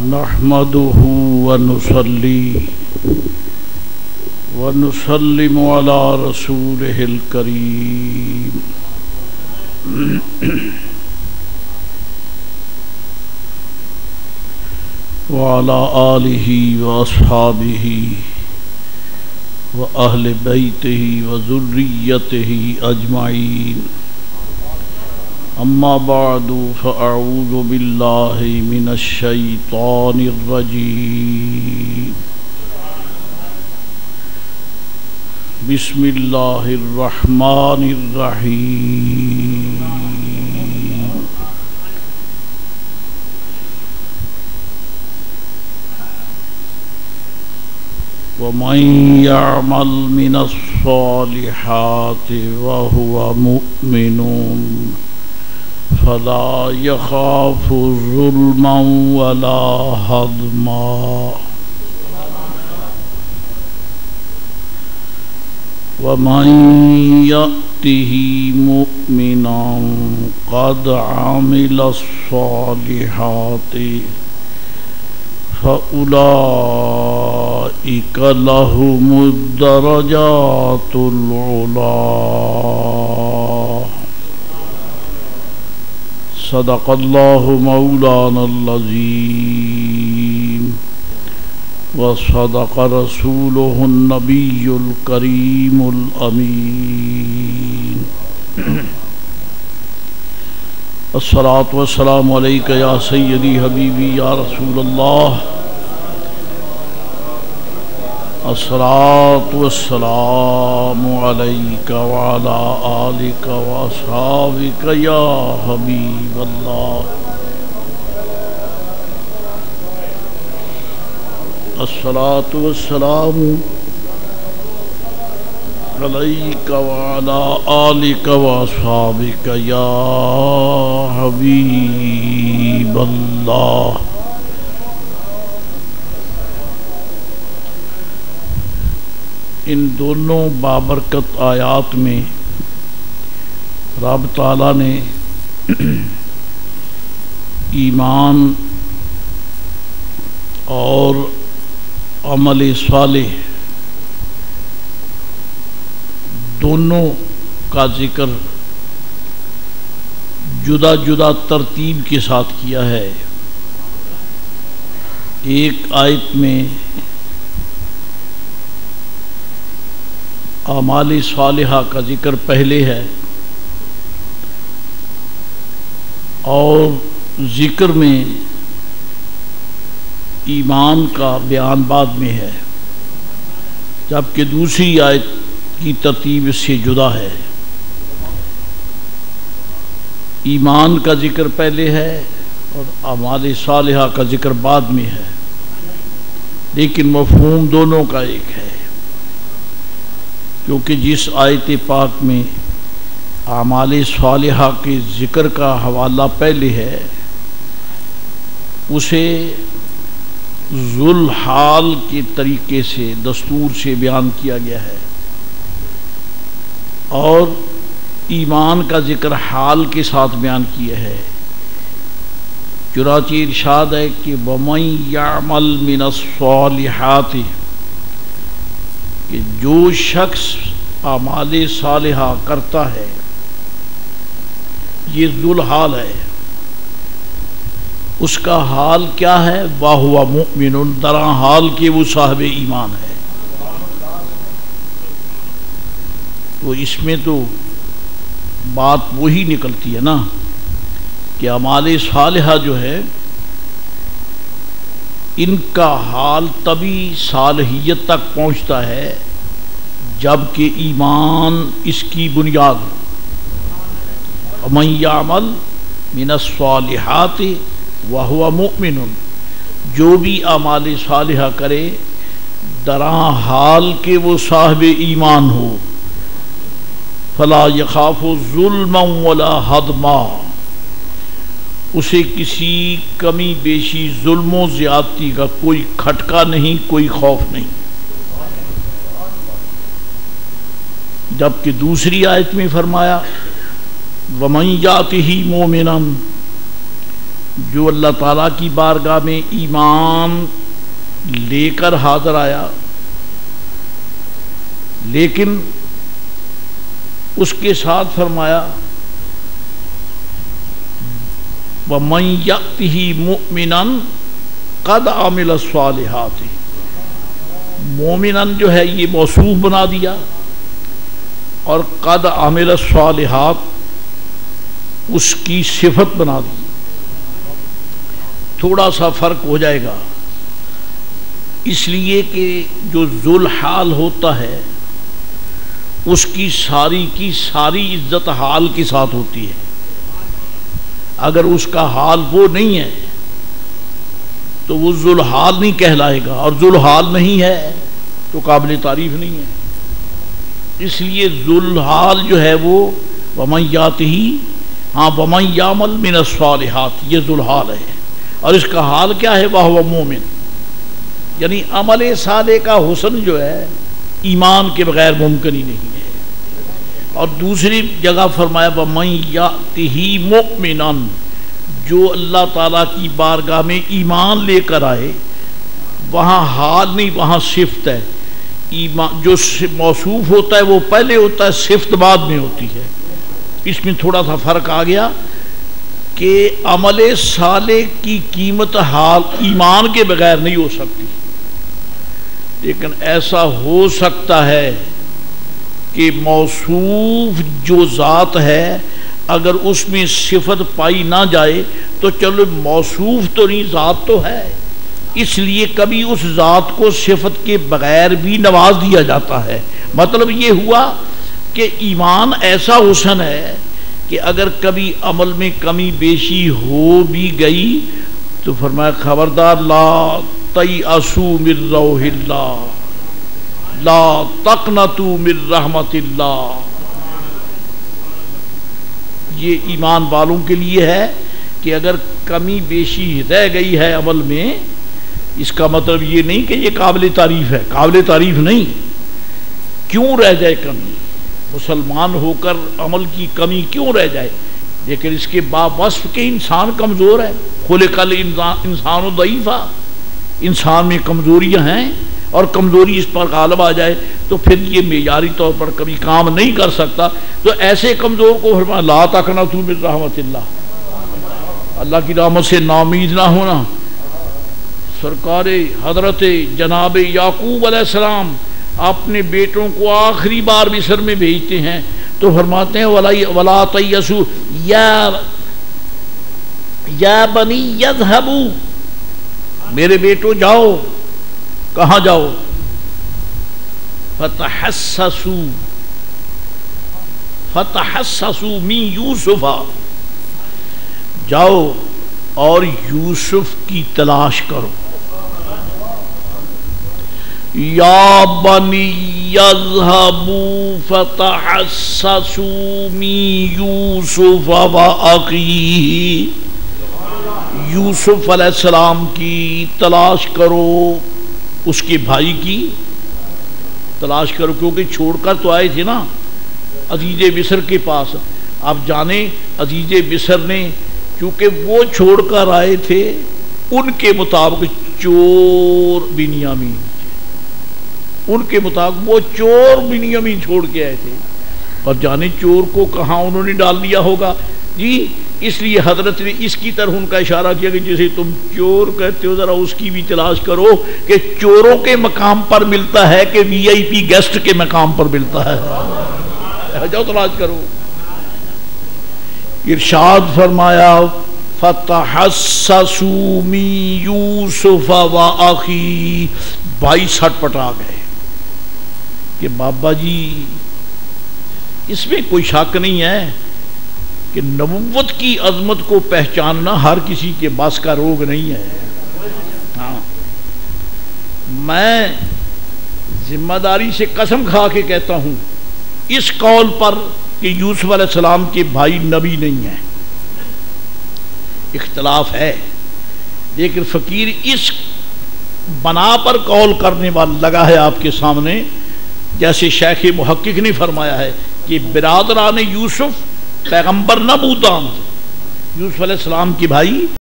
نحمده ونصلي ونسلم على رسوله الكريم وعلى آله وأصحابه وأهل بيته وذريته أجمعين أما بعد فأعوذ بالله من الشيطان الرجيم بسم الله الرحمن الرحيم ومن يعمل من الصالحات وهو مؤمن فلا يخاف ظلما ولا هضما ومن يأته مؤمنا قد عمل الصالحات فأولئك لهم الدرجات العلى صدق الله مولانا العظيم وصدق رسوله النبي الكريم الأمين الصلاة والسلام عليك يا سيدي حبيبي يا رسول الله الصلاة والسلام عليك وعلى آلك وأصحابك يا حبيب الله الصلاة والسلام عليك وعلى آلك وأصحابك يا حبيب الله ان دونوں بابرکت آیات میں رب تعالیٰ نے ایمان اور عمل صالح دونوں کا ذکر جدا جدا ترتیب کے ساتھ کیا ہے۔ ایک آیت میں اعمال صالحہ کا ذکر پہلے ہے اور ذکر میں ایمان کا بیان بعد میں ہے، جبکہ دوسری آیت کی ترتیب اس سے جدا ہے۔ ایمان کا ذکر پہلے ہے اور اعمال صالحہ کا ذکر بعد میں ہے، لیکن مفہوم دونوں کا ایک ہے، کیونکہ جس آیت پاک میں اعمال صالحہ کے ذکر کا حوالہ پہلے ہے اسے ذوالحال کے طریقے سے دستور سے بیان کیا گیا ہے، اور ایمان کا ذکر حال کے ساتھ بیان کیا ہے۔ چنانچہ ارشاد ہے کہ وَمَن يَعْمَلْ مِنَ الصَّالِحَاتِ، کہ جو شخص اعمال صالحہ کرتا ہے، یہ ذوالحال ہے، اس کا حال کیا ہے؟ وَهُوَ مُؤْمِنٌ، درا حال کہ وہ صاحب ایمان ہے۔ تو اس میں تو بات وہی نکلتی ہے نا کہ اعمال صالحہ جو ہے ان کا حال تبھی صالحیت تک پہنچتا ہے جبکہ ایمان اس کی بنیاد ہو۔ وَمَن يَعْمَلْ مِنَ الصَّالِحَاتِ وَهُوَ مُؤْمِنٌ، جو بھی اعمال صالحہ کرے درا حال کہ وہ صاحب ایمان ہو، فَلَا يَخَافُ ظُلْمًا وَلَا هَضْمًا، اسے کسی کمی بیشی ظلم و زیادتی کا کوئی کھٹکا نہیں، کوئی خوف نہیں۔ جبکہ دوسری آیت میں فرمایا وَمَن يَأْتِهِ مُؤْمِنًا، جو اللہ تعالیٰ کی بارگاہ میں ایمان لے کر حاضر آیا، لیکن اس کے ساتھ فرمایا وَمَن يَأْتِهِ مُؤْمِنًا قَدْ عَمِلَ الصَّالِحَاتِ، مومناً جو ہے یہ موصوف بنا دیا، اور قد عمل الصالحات اس کی صفت بنا دی۔ تھوڑا سا فرق ہو جائے گا، اس لیے کہ جو ذوالحال ہوتا ہے اس کی ساری عزت حال کے ساتھ ہوتی ہے۔ اگر اس کا حال وہ نہیں ہے تو وہ ذوالحال نہیں کہلائے گا، اور ذوالحال نہیں ہے تو قابل تعریف نہیں ہے۔ اس لیے ذوالحال جو ہے وہ وَمَن يَأْتِهِ وَمَن يَعْمَلْ مِنَ الصَّالِحَاتِ، یہ ذوالحال ہے، اور اس کا حال کیا ہے؟ وَهُوَ مُؤْمِن، یعنی عمل صالح کا حسن جو ہے ایمان کے بغیر ممکن ہی نہیں ہے۔ اور دوسری جگہ فرمایا وَمَن يَأْتِهِ مُؤْمِنًا، جو اللہ تعالیٰ کی بارگاہ میں ایمان لے کر آئے، وہاں حال نہیں، وہاں صفت ہے۔ ایمان جو موصوف ہوتا ہے وہ پہلے ہوتا ہے، صفت بعد میں ہوتی ہے۔ اس میں تھوڑا سا فرق آ گیا کہ عمل صالح کی قیمت حال ایمان کے بغیر نہیں ہو سکتی، لیکن ایسا ہو سکتا ہے کہ موصوف جو ذات ہے اگر اس میں صفت پائی نہ جائے تو چلو موصوف تو نہیں، ذات تو ہے، اس لیے کبھی اس ذات کو صفت کے بغیر بھی نواز دیا جاتا ہے۔ مطلب یہ ہوا کہ ایمان ایسا حسن ہے کہ اگر کبھی عمل میں کمی بیشی ہو بھی گئی تو فرمایا خبردار لا تیأسوا من روح اللہ، لا تقنطوا من رحمت اللہ۔ یہ ایمان والوں کے لیے ہے کہ اگر کمی بیشی رہ گئی ہے عمل میں، اس کا مطلب یہ نہیں کہ یہ قابل تعریف ہے، قابل تعریف نہیں، کیوں رہ جائے کمی، مسلمان ہو کر عمل کی کمی کیوں رہ جائے، لیکن اس کے باوصف کے انسان کمزور ہے، خلق الانسان ضعیفا، انسان میں کمزوریاں ہیں، اور کمزوری اس پر غالب آ جائے تو پھر یہ معیاری طور پر کبھی کام نہیں کر سکتا۔ تو ایسے کمزور کو فرمایا لا تقنطوا من رحمت اللہ، اللہ کی رحمت سے ناامید نہ ہونا۔ سرکار حضرت جناب یعقوب علیہ السلام اپنے بیٹوں کو آخری بار مصر میں بھیجتے ہیں تو فرماتے ہیں وَلَا تَيَّسُوا یا بنی یذهبوا، میرے بیٹوں جاؤ، کہاں جاؤ؟ فتحسسوا من یوسف، جاؤ اور یوسف کی تلاش کرو۔ یا بنی یذهبوا فتحسسوا من یوسف واخیہ، یوسف علیہ السلام کی تلاش کرو، اس کے بھائی کی تلاش کرو، کیونکہ چھوڑ کر تو آئے تھے نا عزیز مصر کے پاس۔ آپ جانیں عزیز مصر نے چونکہ وہ چھوڑ کر آئے تھے ان کے مطابق چور بنیامین، ان کے مطابق وہ چور بنیامین چھوڑ کے آئے تھے، اور جانے چور کو کہاں انہوں نے ڈال دیا ہوگا جی۔ اس لیے حضرت نے اس کی طرح ان کا اشارہ کیا کہ جسے تم چور کہتے ہو ذرا اس کی بھی تلاش کرو کہ چوروں کے مقام پر ملتا ہے کہ وی آئی پی گیسٹ کے مقام پر ملتا ہے، جاؤ تلاش کرو۔ ارشاد فرمایا فتحسسوا من یوسف واخیہ، بھائی سٹ پٹا گئے کہ بابا جی اس میں کوئی شک نہیں ہے کہ نبوت کی عظمت کو پہچاننا ہر کسی کے بس کا روگ نہیں ہے۔ ہاں میں ذمہ داری سے قسم کھا کے کہتا ہوں اس قول پر کہ یوسف علیہ السلام کے بھائی نبی نہیں ہیں، اختلاف ہے، لیکن فقیر اس بنا پر قول کرنے والا لگا ہے آپ کے سامنے، جیسے شیخ محقق نے فرمایا ہے کہ برادران یوسف پیغمبر نہ بودان، یوسف علیہ السلام کے بھائی